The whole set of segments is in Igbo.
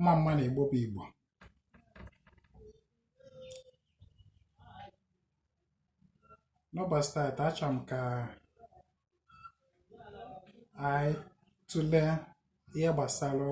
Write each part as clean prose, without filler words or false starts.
mma na Igbo bụ Igbo. N'ụbọchị taata achọrọ m ka anyị tụlee ihe gbasara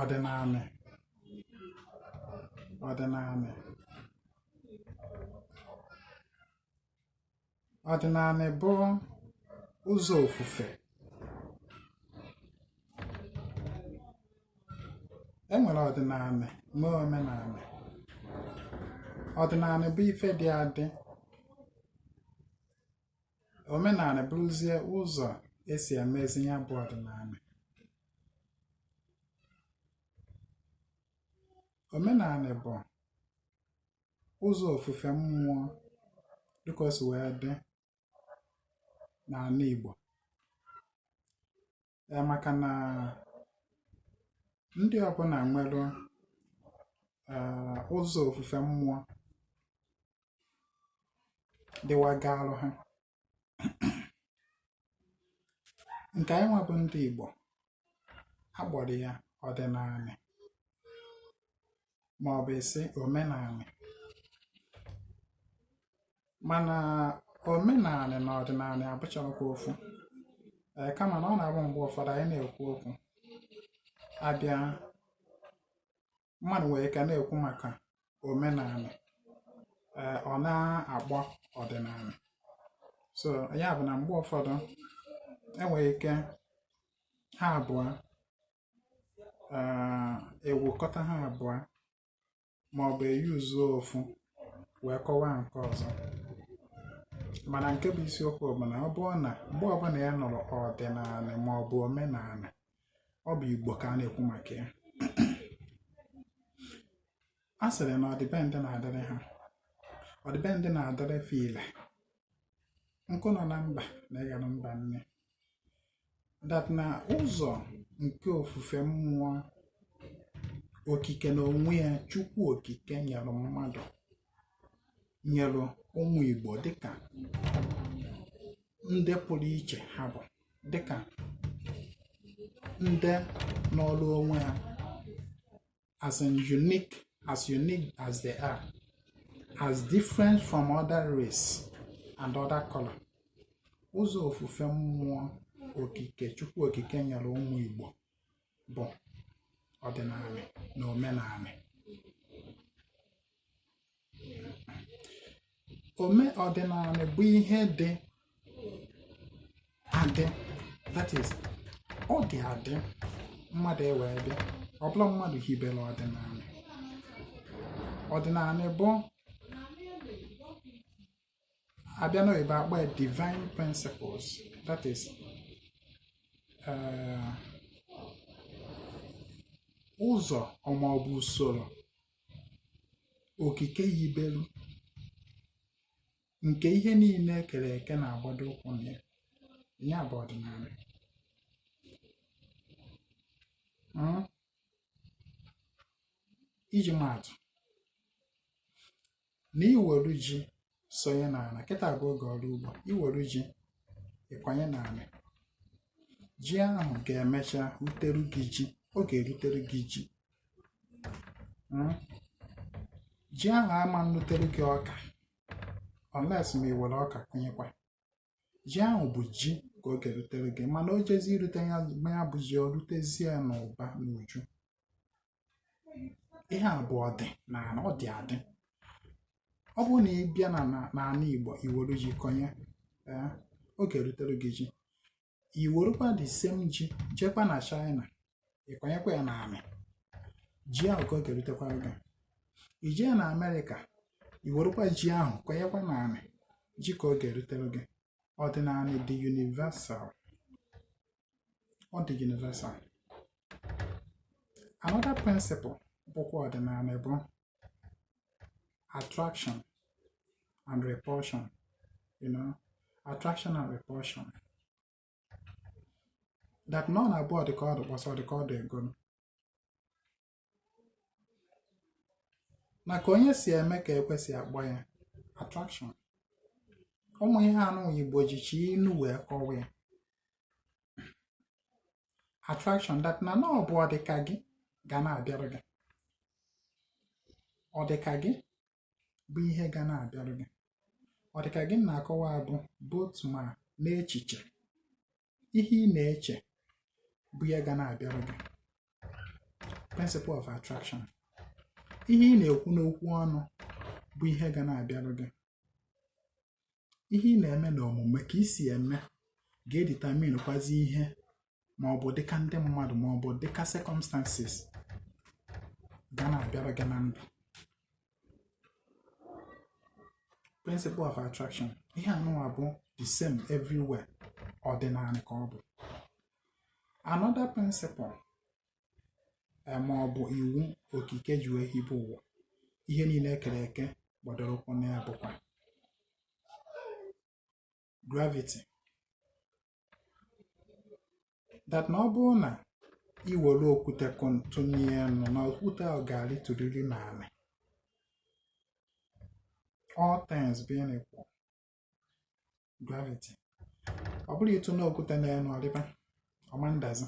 ọdịnanị. Ọdịnanị bụ ụzọ ofufe. Enwere ọdịnanị na omenanị. Ọdịnanị bụ ife dị adị. Omenanị bụrụzie ụzọ esi emezi ya bụ ọdịnanị. Omenanị bụ ụzọ ofufe mmụọ dịka o si wee dị n'ala Igbo. Maka na ndị ọbụla nwere ụzọ ofufe mmụọ dịwagalụ ha. Nke anyị nwa bụ ndị Igbo akpọrọ ya ọdịnanị ma ọ bụ isi omenanị. Mana omenanị na ọdịnanị abụchaghịkwa ofu. Kama na ọ na-abụ mgbe ụfọdụ anyị na-ekwu okwu abịa mmadụ nwere ike na-ekwu maka omenanị, ọ na-akpọ ọdịnanị. So ya bụ na mgbe ụfọdụ enwere ike ha abụọ ewukọta ha abụọ ma ọ bụ eyuzuo ofu wee kọwaa nke ọzọ. Mana nke bụ isiokwu bụ na ọ bụrụ na mgbe ọbụla ya nụrụ ọdịnanị ma ọ bụ omenanị, ọ bụ Igbo ka a na-ekwu maka ya. A sịrị na ọdịbendị na-adịrị ha, ọdịbendị na-adịrị file nkụ nọ na mba na ịga na mba nne. Dat na ụzọ nke ofufe mmụọ okike na onwe ya, Chukwu okike nyere mmadụ, nyere ụmụ Igbo dịka ndị pụrụ iche ha bụ, dịka ndị n'ọrụ onwe ha, as unique as they are, as different from other race and other color. Ụzọ ofufe mmụọ okike Chukwu okike nyere ụmụ Igbo bụ ọdịnanị na omenanị. Ọdịnanị bụ ihe dị adị, that is, ọ dị adị mmadụ ewee dị, ọ bụla mmadụ hibere ọdịnanị. Ọdịnanị bụ abịa n'oyibo akpọ divine principles, that is, ụzọ maọbụ usoro okike yibelu nke ihe niile ekere eke na-agbado ụkwụ na ya. Ya bụ ọdịnanị. Iji maatụ, na iweru ji sonye n'ala, kịta bụ oge ọrụ ugbo, iweru ji ịkwanye n'ala, ji ahụ ga-emecha ruteru gị ji, ọ ga-erutere gị ji. Ji ahụ ama nrutere gị ọka unless ma iwere ọka kụnyekwa. Ji ahụ bụ ji ka ọ ga-erutere gị, mana o jezi irute ya bụ ji, o rutezie n'ụba n'uju. Ihe a bụ ọdịnala, ọ dị adị. Ọ bụrụ na ị bịa n'ala Igbo iwere ji kọnye, ọ ga-erutere gị ji. Iwerukwa the same ji jekwa na China, ịkọnyekwa ya n'ala, ji ahụ ka ọ ga-erutekwara gị. Ijee na Amerịka, iwerukwa ji ahụ kọnyekwa n'ala, ji ka ọ ga-erutere gị. Ọdịnala dị universal. Ọ dị universal. Another principle bụkwa ọdịnala bụ attraction and repulsion. Attraction and repulsion. That none abụọ dịka ọ dị kpọsọ dịka ọ dị egolu. Na ka onye si eme ka ekwesị akpọ ya attraction. Ụmụ ihe anụ Igbo jichi inu wee kọwa ya. attraction that na ọ bụ ọdịka gị ga na-abịara gị. Ọdịka gị bụ ihe ga na-abịara gị. Ọdịka gị na-akọwa bụ both ma n'echiche. Ihe ị na-eche bụ ihe ga na-abịara gị. Principle of attraction. Ihe ị na-ekwu n'okwu ọnụ bụ ihe ga na-abịara gị. Ihe ị na-eme n'omume ka isi eme ga-editamin kwazi ihe ma ọ bụ dịka ndị mmadụ ma ọ bụ dịka circumstances ga na-abịara gị na ndụ. Principle of attraction. Ihe anụwa bụ the same everywhere. Ọdịnanị ka ọ bụ. Another principle ma ọ bụ iwu okike ji wee hibe ụwa. Ihe niile ekere eke gbadoro ụkwụ na ya bụkwa gravity. That na ọ bụrụ na iwere okwute tụnye elu na okwute ahụ ga-arịtụrịrị n'ala. All things being equal. Gravity. Ọ bụrụ ịtụ na okwute n'elu ọrịba ọmandazi,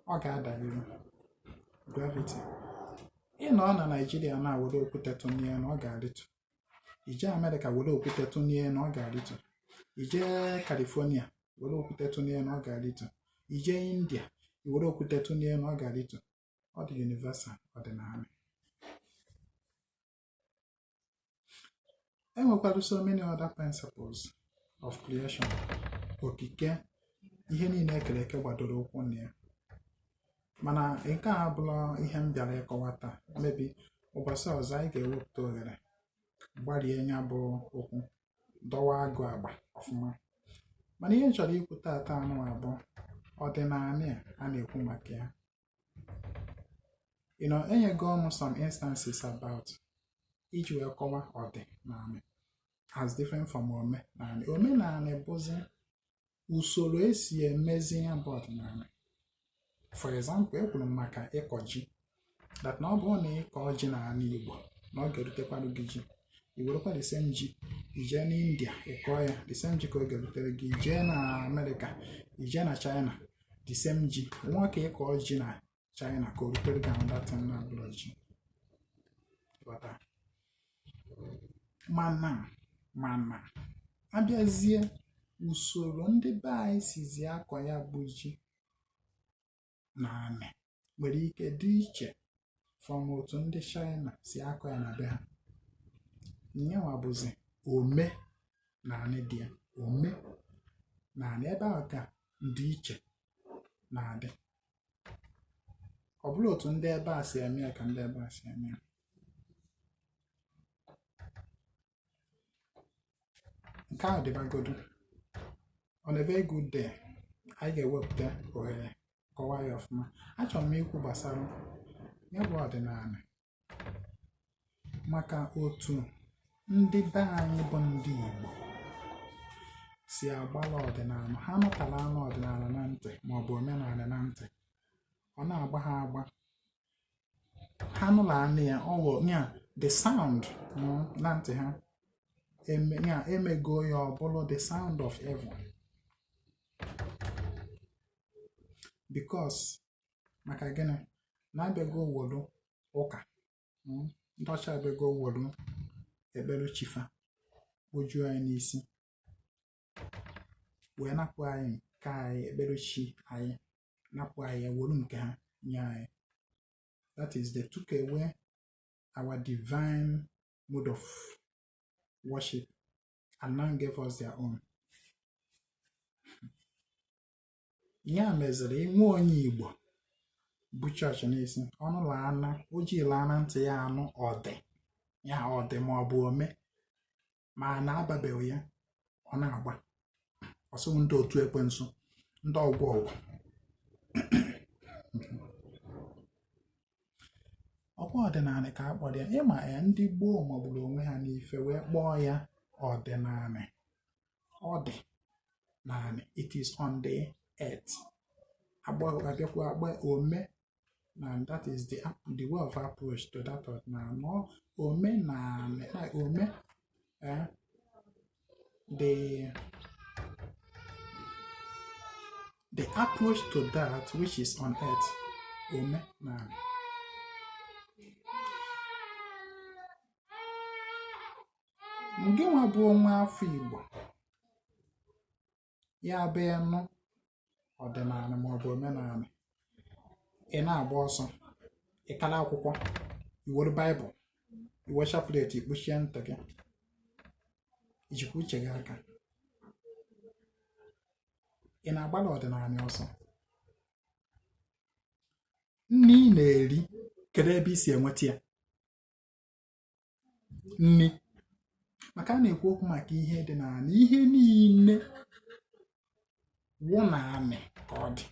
ọ ga-adarịrị. Gravity. Ị nọ na Nigeria na-were okwute tụnye elu, ọ ga-arịtụ. Ije America were okwute tụnye elu, ọ ga-arịtụ. Ije California were okwute tụnye elu, ọ ga-arịtụ. Ije India were okwute tụnye elu, ọ ga-arịtụ. Ọ dị universal. Ọdịnanị. Enwekwara so many other principles of creation. Okike, ihe niile ekere eke gbadoro ụkwụ na ya. Mana nke a abụla ihe m bịara ịkọwa taa. Maybe ụbọchị ọzọ anyị ga-ewepụta ohere gbarie ya bụ okwu, dọwa agụ agba ọfụma. Mana ihe m chọrọ ikwu taata anụ abụọ ọdịnanị a na-ekwu maka ya. Enyego m some instances about iji wee kọwa ọdịnanị as different from omenanị. Omenanị bụzi usoro esi emezi ya bụ ọdịnanị. For example, ekwuru m maka ịkọ ji. That na ọ bụrụ na ịkọ ji n'ala Igbo na ọ ga-erutekwarụ gị ji, i werekwa the same ji ijee na India ịkọ ya, the same ji ka ọ ga-erutere gị. Ijee na America, ijee na China, the same ji. Nwa ka ịkọ ji na China ka o rutere gị another time na abụrụ ji. Mana abịazie usoro ndị be anyị sizi akọ ya bụ ji na anị nwere ike dị iche from otu ndị China si akọ ya na be ha. Nyewa bụzi ome na anị dị ya. Ome na anị ebe ahụ ka ndị iche na-adị. Ọ bụrụ otu ndị ebe a si eme ya ka ndị ebe a si eme ya. Nke ahụ dịbagodo. On a very good day, anyị ga-ewepụta ohere kọwaa ya ọfụma. Achọrọ m ikwu gbasara ya bụ ọdịnanị maka otu ndị be anyị bụ ndị Igbo si agbala ọdịnanị. Ha nụtara anụ ọdịnanị na ntị maọbụ omenanị na ntị, ọ na-agba ha agba. Ha nụla anụ ya, ya the sound na ntị ha emego ya ọ bụrụ the sound of heaven. Because maka gịnị na-abịago wolu ụka, ndị ọcha abịago wolu ekpere chifa ojuo anyị n'isi wee napụ anyị nke anyị ekpere chi anyị, napụ anyị ewolu nke ha nye anyị. That is, they took away our divine mode of worship and now gave us their own. Ya meziri inwe onye Igbo bụ chọọchị n'isi, ọnụla ana ojii ana ntị ya anụ ọdị ya ọdị ma ọ bụ ome ma na-ababeghị ya, ọ na-agba ọsọ ndị otu ekwensu, ndị ọgwụ ọgwụ. Ọkwa ọdịnanị ka a kpọrọ ya. Ịma ya ndị gboo magburu onwe ha n'ife wee kpọọ ya ọdịnanị. Ọdịnanị, it is on the earth. Abịakwa agba ome, and that is the way of approach to that ọdịnanị. No, omenanị, ome, the approach to that which is on earth. Omenanị. Gị nwa bụ onwe afọ Igbo, ya bịa nụ ọdịnala maọbụ omenala, ị na-agba ọsọ, ị kala akwụkwọ, iwere Baịbụl, iwe chaplet, ikpuchie ntị gị, ijikwa uche gị aka, ị na-agbala ọdịnala ọsọ. Nri ị na-eri, kedu ebe isi enweta ya? Nri. Maka a na-ekwu okwu maka ihe dị n'ala, ihe niile wụ na anị ka ọ dị.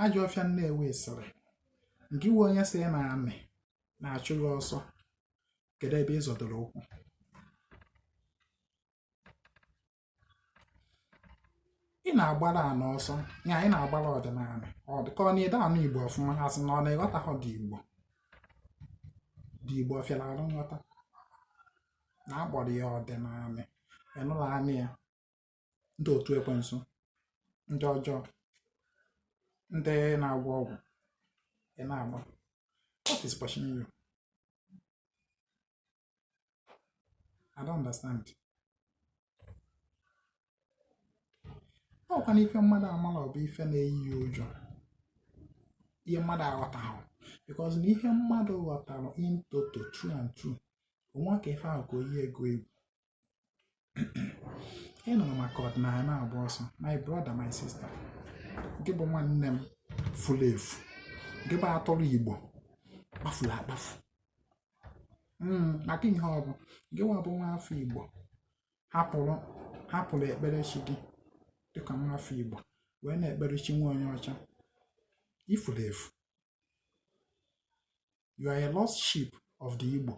Ajọ ọfịa Nnewi sịrị, nke iwe onye si na anị na-achụ gị ọsọ, kedu ebe ị zọdoro ụkwụ? Ị na-agbara anị ọsọ, ya ị na-agbara ọdịnala. Ọ dị ka ọ na-ede anụ Igbo ọfụma, ha sị na ọ na-eghọtaghọ dị Igbo. Dị Igbo ọfịara arụ nghọta na-agbọrọ ya ọdịnala. Enụla anị ya, ndị otu ekwensu, ndị ọjọọ, ndị na-agwọ ọgwụ, ị na-agba. What is pushing you? I don't understand. Ọkwa na ife mmadụ amala ọ bụ ife na-eyi ya ụjọ, ihe mmadụ aghọtaghị. Because na ihe mmadụ ghọtara in toto, true and true, onwe ka ife ahụ ka oyi ego egwu. Ị nọ maka ọdịnala na-agba ọsọ. My brother, my sister, gị bụ nwanne m furu efu, gị bụ atụrụ Igbo kpafuru akpafu. Maka ihe ọ bụ, gị nwa bụ nwa afọ Igbo hapụrụ ekpere chi gị dịka nwa afọ Igbo wee na-ekpere chi nwa onye ọcha. Ifuru efu. You are a lost sheep of the Igbo.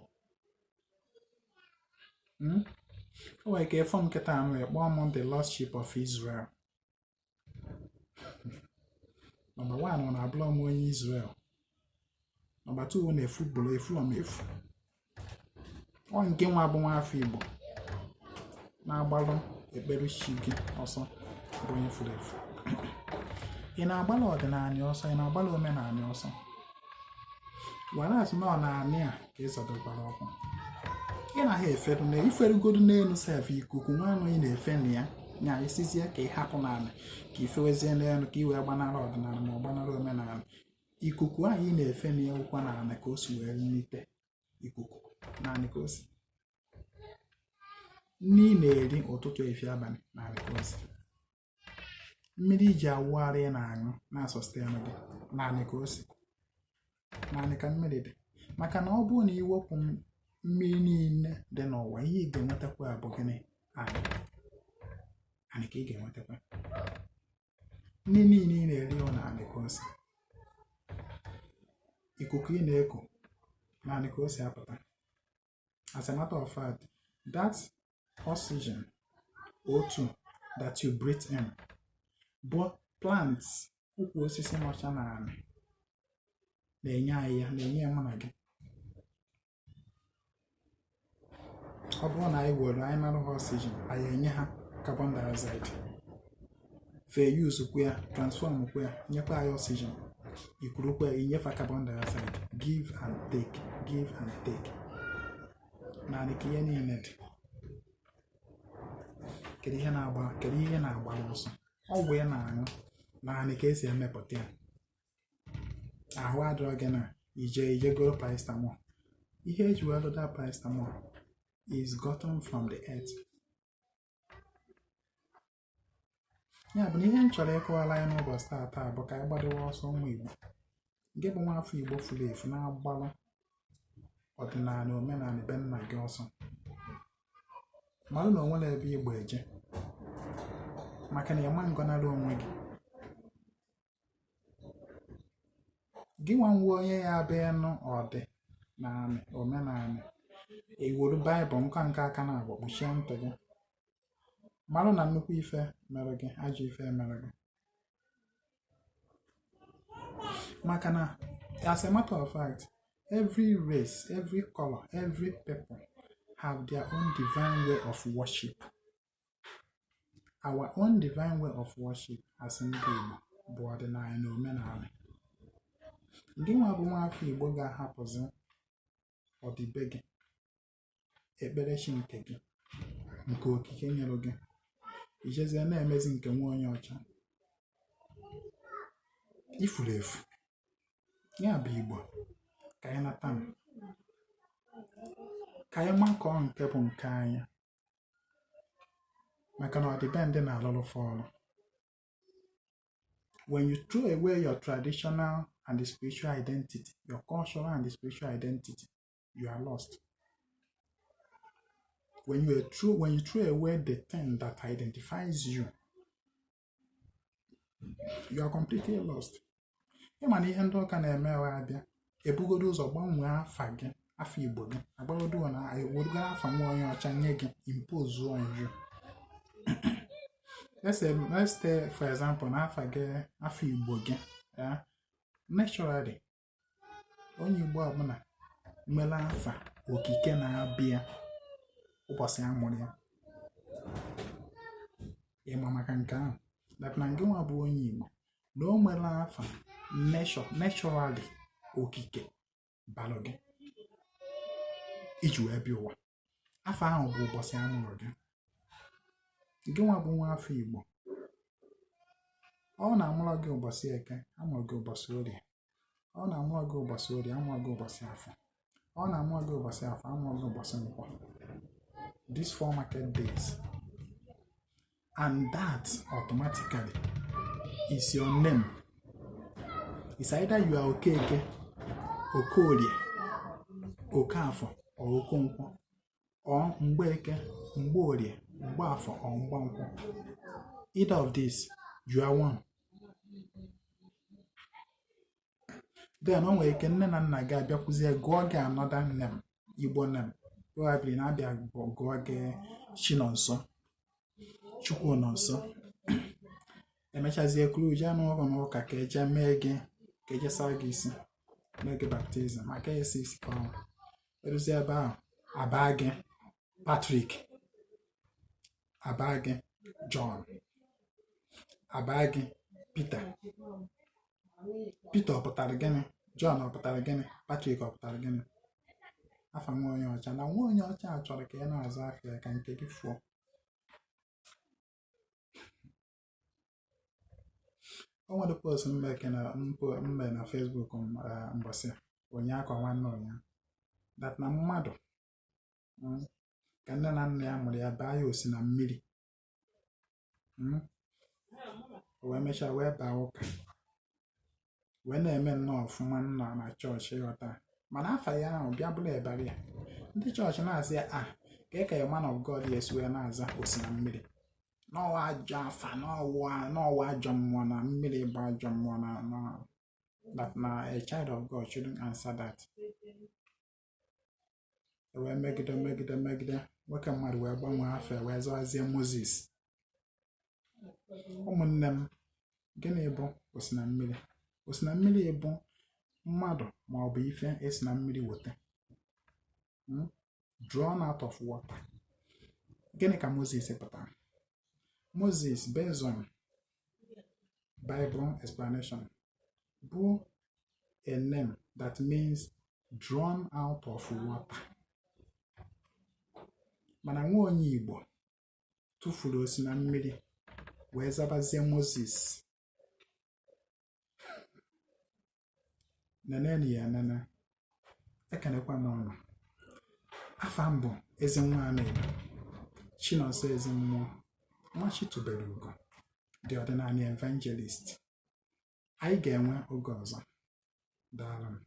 O nwere ka efọ m nkịta anụ ekpọọ m the lost sheep of Israel. Number 1, ọ na-abụla m onye Israel. Number 2, ọ na-efu gbolo efu m efu. Ọ nke nwa bụ nwa afọ Igbo na-agbalụ ekpere chi gị ọsọ bụ onye furu efu. Ị na-agbala ọdịnala ọsọ, ị na-agbala omenala ọsọ. Whereas na ọ na-anị a ka ịzọdokwara ọkụ. Ị naghị eferu na iferugodu n'elu sef ikuku nwa anụ ị na-efe na ya, nya isizie ka ị hapụ n'ala ka ifewezie n'elu ka ị wee gbanara ọdịnala ma ọ gbanara omenala. Ikuku ahụ ị na-efe na ya ụkwa n'ala ka o si wee nite ikuku naanị ka o si. Nri ị na-eri ụtụtụ, efi, abalị naanị ka o si. Mmiri iji awụgharị ị na-aṅụ na-asọstenu gị naanị ka o si. Naanị ka mmiri dị. Maka na ọ bụrụ na iwepụ mmiri niile dị n'ụwa, ihe ị ga-enwetakwa abụ gịnị? Anị ka ị ga-enwetakwa. Nri niile ị na-eri ọ naanị ka o si. Ikuku ị na-eku naanị ka o si apụta. As a matter of fact, that oxygen O2 that you breathe in, but plants, ukwu osisi nọcha na anị na-enye anyị ya, na-enye ya mụ na gị. Ọ bụrụ na anyị were anyị nara ha oxygen, anyị enye ha carbon dioxide, fe use kwa ya, transform kwa ya, nyekwa anyị oxygen, ikurukwa ya, inyefa carbon dioxide, give and take, give and take. Naanị ka ihe niile dị. Kedu ihe na-agba ọsọ? Ọgwụ ya na-aṅụ naanị ka esi emepụta ya. Ahụ adịrọ gị na ije goro paracetamol. Ihe eji wee lụda paracetamol is gotten from the earth. Ya bụ na ihe m chọrọ ịkọwara anyị n'ụbọchị taa bụ ka anyị gbadowe ọsọ ụmụ Igbo. Gị bụ nwa afọ Igbo furu efu na-agbalụ ọdịnala omenala be nna gị ọsọ. Marụ na onwere ebe Igbo eje, maka na ịma ngọnarị onwe gị. Gị nwa nwe onye ya abịa nụ ọdịnala omenala, iwere Baịbụl nke aka na-agba kpuchie ntị gị. Marụ na nnukwu ife mere gị, ajọ ife mere gị. Maka na as a matter of fact, every race, every color, every people have their own divine way of worship. our own divine way of worship as ndị Igbo bụ ọdịnala na omenala. Ndị nwa bụ nwaafọ Igbo ga-ahapụzi ọdịbe gị, ekperechi nke gị, nke okike nyere gị, ijezie na-emezi nke nwa onye ọcha, ifuru efu. Ya bụ Igbo, ka anyị nata m, ka anyị makọọ nke bụ nke anyị, maka na ọdịbendị na-alụlụfe ọrụ. When you throw away your traditional and the spiritual identity, your cultural and the spiritual identity, you are lost. When you throw away the thing that identifies you, you are completely lost. Ịma na ihe ndị ụka na-eme ewe abịa, ebugodo ụzọ gbanwee afa gị, afa Igbo gị, agbagodo na ewerugo afa nwa onye ọcha nye gị, impose on you. Let's say for example, na afa gị, afa Igbo gị, naturally, onye Igbo ọbụla nwere afa okike na-abịa ụbọchị amụrụ ya. Ịma maka nke ahụ, na ngị nwa bụ onye Igbo na o nwere afa naturally okike balụ gị iji wee bịa ụwa. Afa ahụ bụ ụbọchị amụrụ gị. Gị nwa bụ nwa afọ Igbo, ọ na-amụrụ gị ụbọchị Eke, amụrụ gị ụbọchị Orie. Ọ na-amụrụ gị ụbọchị Orie, amụrụ gị ụbọchị Afọ. Ọ na-amụrụ gị ụbọchị Afọ, amụrụ gị ụbọchị Nkwọ. These 4 market days, and that automatically is your name. It's either you are Okeke, Okorie, Okafọ, or Okonkwo, or Mgbeke, Mgborie, Mgbafọ, or Mgbankwọ. Either of these, you are one. Then o nwere ike nne na nna gị abịakwuzie gụọ gị another name, Igbo name. Probably na-abịa gụọ gị Chinonso, Chukwunonso. Emechazie kwuru je n'ụlọ n'ụka ka eje mee gị, ka eje saa gị isi, mee gị baptizim, maka esi isi ka ọnwụ. Eruzie ebe ahụ, abaa gị Patrick, abaa gị John, abaa gị Peter. Peter ọ pụtara gịnị? John ọ pụtara gịnị? Patrick ọ pụtara gịnị? Afa nwa onye ọcha. Na nwa onye ọcha a chọrọ ka ị na-aza afọ ya ka nke gị fụọ. O nwere post mme na Facebook mbọsị ụnyaahụ nwanne ụnyaahụ, that na mmadụ ka nne na nna ya mụrụ ya baa ya osi na mmiri, o wee mechaa wee baa ụka, wee na-eme nnọọ ọfụma nna na chọọchị ịghọta. Mana afa ya ahụ bịa bụrụ ebara ya, ndị chọọchị na-asị ya ka a man of God esi wee na-aza osi na mmiri, n'ọwa ajọ afa, n'ọwa ajọ mmụọ, na mmiri bụ ajọ mmụọ, na a child of God shouldn't answer that. Wee megide nwoke mmadụ wee gbanwee afọ wee zawazie Moses. Ụmụnne m, gịnị bụ osi na mmiri? Osi na mmiri bụ mmadụ ma ọ bụ ife esi na mmiri weta, drawn out of water. Gịnị ka Moses pụtara? Moses, based on Bible explanation, bụ a name that means drawn out of water. Mana nwa onye Igbo tụfuru osi na mmiri wee zabazie Moses. Neneni ya nene, ekenekwa m ọnụ. Afa m bụ ezi nwa Igbo, Chinonso ezi mmụọ, nwa Chitubelu Ugo, the Ọdịnanị evangelist. Anyị ga-enwe oge ọzọ. Daalụ m.